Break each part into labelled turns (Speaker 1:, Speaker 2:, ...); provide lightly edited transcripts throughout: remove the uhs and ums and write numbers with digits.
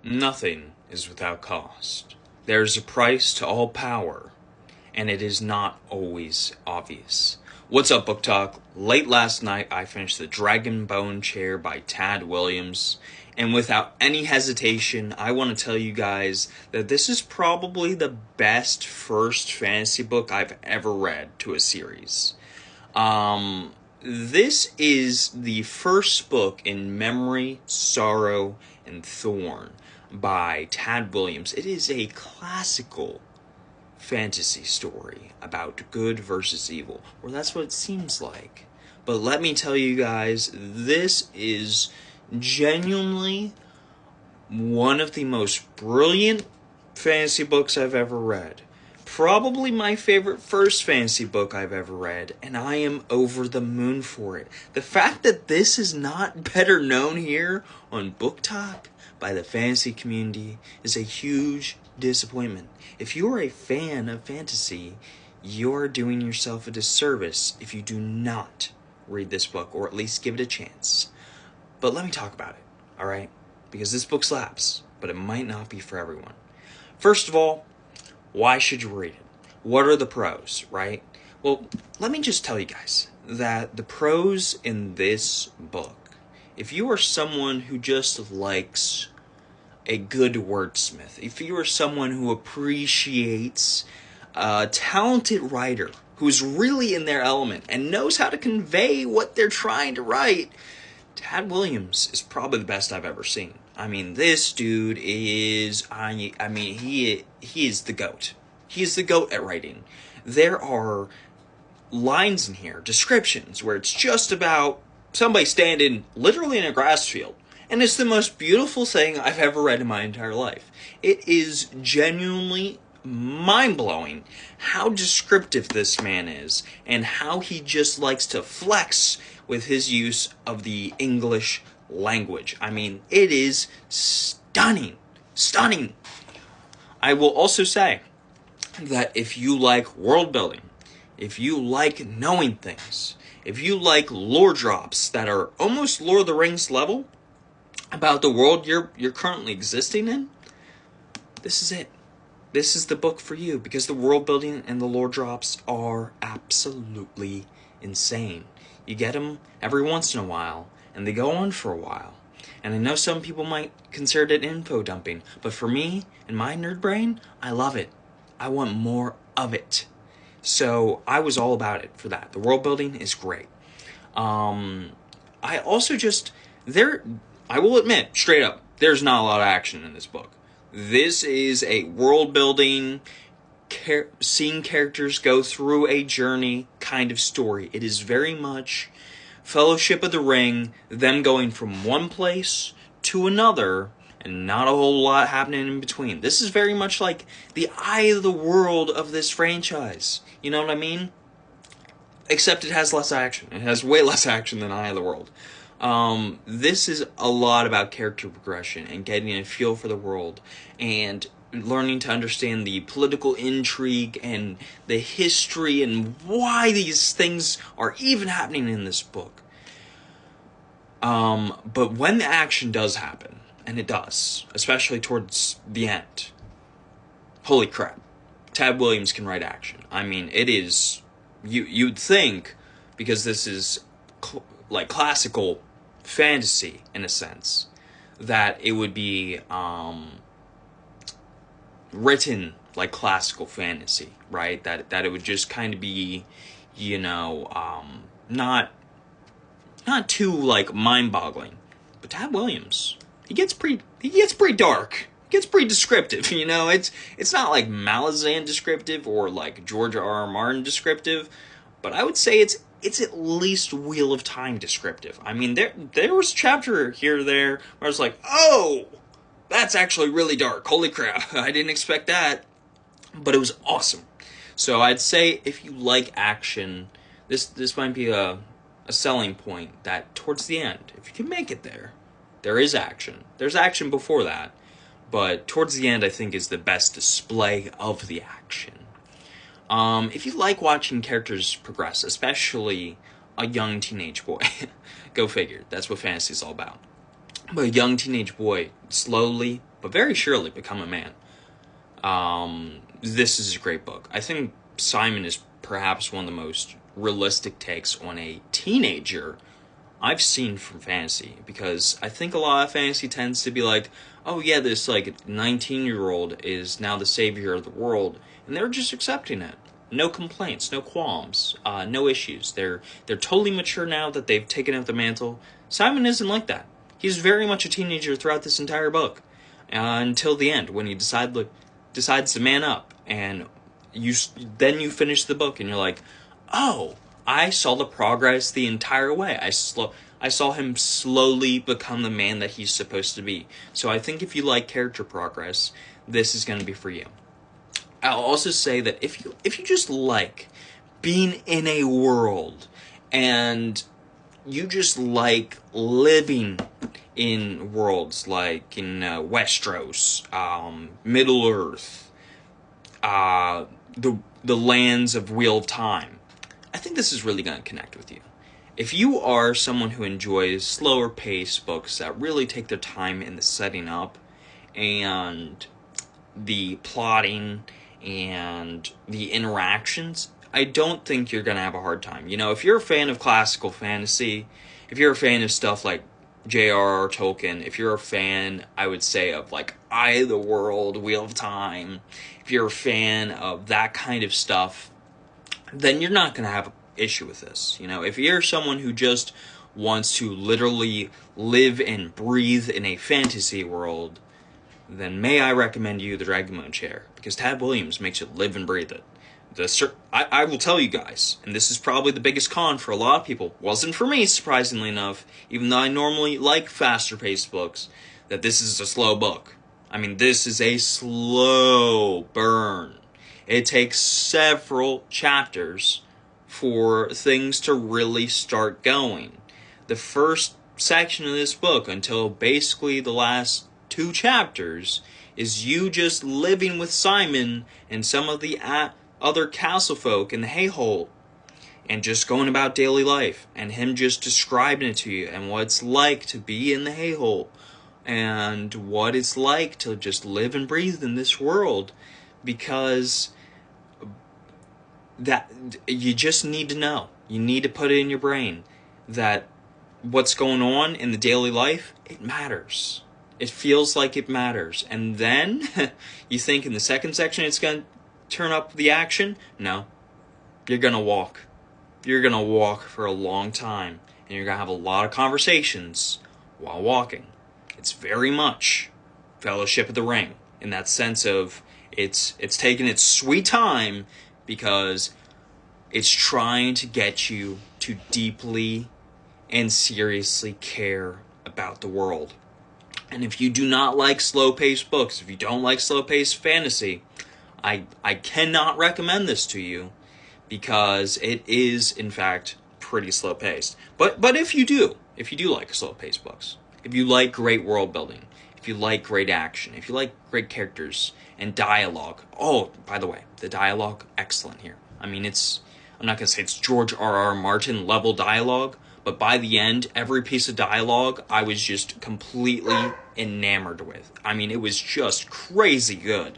Speaker 1: Nothing is without cost. There is a price to all power, and it is not always obvious. What's up, Book Talk? Late last night, I finished the Dragonbone Chair by Tad Willams, and without any hesitation, I want to tell you guys that this is probably the best first fantasy book I've ever read to a series. This is the first book in Memory, Sorrow, and Thorn by Tad Willams. It is a classical fantasy story about good versus evil, or that's what it seems like. But let me tell you guys, this is genuinely one of the most brilliant fantasy books I've ever read. Probably my favorite first fantasy book I've ever read, and I am over the moon for it. The fact that this is not better known here on Book Talk by the fantasy community is a huge disappointment. If you are a fan of fantasy, you're doing yourself a disservice if you do not read this book, or at least give it a chance. But let me talk about it, alright? Because this book slaps, but it might not be for everyone. First of all, why should you read it? What are the pros, right? Well, let me just tell you guys that the pros in this book, if you are someone who just likes a good wordsmith, if you are someone who appreciates a talented writer who's really in their element and knows how to convey what they're trying to write, Tad Willams is probably the best I've ever seen. I mean, this dude is, he is the GOAT. He is the GOAT at writing. There are lines in here, descriptions, where it's just about somebody standing literally in a grass field. And it's the most beautiful thing I've ever read in my entire life. It is genuinely mind-blowing how descriptive this man is, and how he just likes to flex with his use of the English language. I mean, it is stunning. Stunning. I will also say that if you like world building, if you like knowing things, if you like lore drops that are almost Lord of the Rings level about the world you're currently existing in, this is it. This is the book for you, because the world building and the lore drops are absolutely insane. You get them every once in a while, and they go on for a while. And I know some people might consider it info dumping, but for me, in my nerd brain, I love it. I want more of it. So I was all about it for that. The world building is great. I also just, I will admit, straight up, there's not a lot of action in this book. This is a world building, seeing characters go through a journey kind of story. It is very much Fellowship of the Ring, them going from one place to another, and not a whole lot happening in between. This is very much like the eye of the world of this franchise. You know what I mean? Except it has less action. It has way less action than Eye of the World. This is a lot about character progression and getting a feel for the world and learning to understand the political intrigue and the history and why these things are even happening in this book. But when the action does happen, and it does, especially towards the end, holy crap, Tad Willams can write action. I mean, it is, you'd think, because this is like classical fantasy in a sense, that it would be written like classical fantasy, right? That it would just kind of be, you know, not too like mind-boggling. But Tad Willams, he gets pretty dark. He gets pretty descriptive, you know. It's not like Malazan descriptive or like George R.R. Martin descriptive, but I would say it's at least Wheel of Time descriptive. I mean, there was a chapter here or there where I was like, oh, that's actually really dark. Holy crap, I didn't expect that. But it was awesome. So I'd say if you like action, this might be a selling point, that towards the end, if you can make it there is action. There's action before that, but towards the end, I think, is the best display of the action. If you like watching characters progress, especially a young teenage boy, go figure, that's what fantasy is all about. But a young teenage boy slowly but very surely become a man. This is a great book. I think Simon is perhaps one of the most realistic takes on a teenager I've seen from fantasy, because I think a lot of fantasy tends to be like, oh yeah, this like 19-year-old is now the savior of the world, and they're just accepting it. No complaints, no qualms, no issues. They're totally mature now that they've taken up the mantle. Simon isn't like that. He's very much a teenager throughout this entire book, until the end, when he decides to man up, and then you finish the book and you're like, oh, I saw the progress the entire way. I saw him slowly become the man that he's supposed to be. So I think if you like character progress, this is going to be for you. I'll also say that if you just like being in a world, and you just like living in worlds like in Westeros, Middle Earth, the lands of Wheel of Time, I think this is really going to connect with you. If you are someone who enjoys slower paced books that really take their time in the setting up and the plotting and the interactions, I don't think you're going to have a hard time. You know, if you're a fan of classical fantasy, if you're a fan of stuff like J.R.R. Tolkien, if you're a fan, I would say, of like Eye of the World, Wheel of Time, if you're a fan of that kind of stuff, then you're not going to have an issue with this. You know, if you're someone who just wants to literally live and breathe in a fantasy world, then may I recommend you the Dragonbone Chair, because Tad Willams makes you live and breathe it. I will tell you guys, and this is probably the biggest con for a lot of people, wasn't for me, surprisingly enough, even though I normally like faster-paced books, that this is a slow book. I mean, this is a slow burn. It takes several chapters for things to really start going. The first section of this book, until basically the last 2 chapters, is you just living with Simon and some of the other castle folk in the Hayhold, and just going about daily life, and him just describing it to you, and what it's like to be in the Hayhold, and what it's like to just live and breathe in this world, because that you just need to know. You need to put it in your brain that what's going on in the daily life, it matters. It feels like it matters. And then you think in the second section it's going to turn up the action? No. You're going to walk. You're going to walk for a long time, and you're going to have a lot of conversations while walking. It's very much Fellowship of the Ring in that sense of it's taking its sweet time, because it's trying to get you to deeply and seriously care about the world. And if you do not like slow-paced books, if you don't like slow-paced fantasy, I cannot recommend this to you, because it is, in fact, pretty slow-paced. But if you do like slow-paced books, if you like great world building, if you like great action, if you like great characters and dialogue. Oh, by the way, the dialogue, excellent here. I mean, I'm not going to say it's George R.R. Martin level dialogue, but by the end, every piece of dialogue I was just completely enamored with. I mean, it was just crazy good.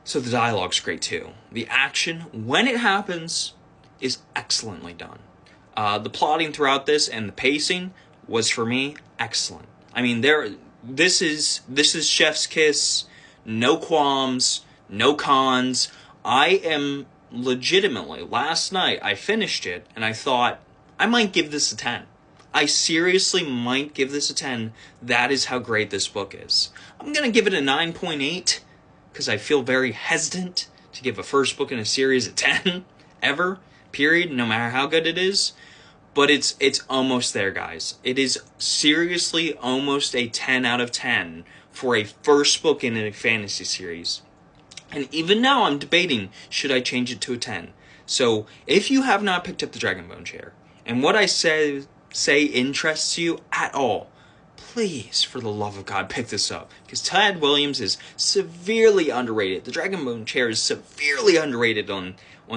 Speaker 1: So the dialogue's great too. The action, when it happens, is excellently done. The plotting throughout this and the pacing was, for me, excellent. I mean, this is chef's kiss, no qualms, no cons. I am legitimately, last night I finished it and I thought, I might give this a 10. I seriously might give this a 10. That is how great this book is. I'm going to give it a 9.8 because I feel very hesitant to give a first book in a series a 10 ever, period, no matter how good it is. But it's almost there, guys. It is seriously almost a 10 out of 10 for a first book in a fantasy series. And even now I'm debating, should I change it to a 10? So if you have not picked up the Dragonbone Chair, and what I say interests you at all, please, for the love of God, pick this up. Because Tad Willams is severely underrated. The Dragonbone Chair is severely underrated on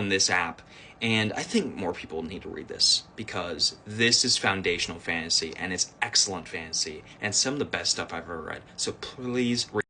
Speaker 1: this app. And I think more people need to read this, because this is foundational fantasy, and it's excellent fantasy, and some of the best stuff I've ever read. So please read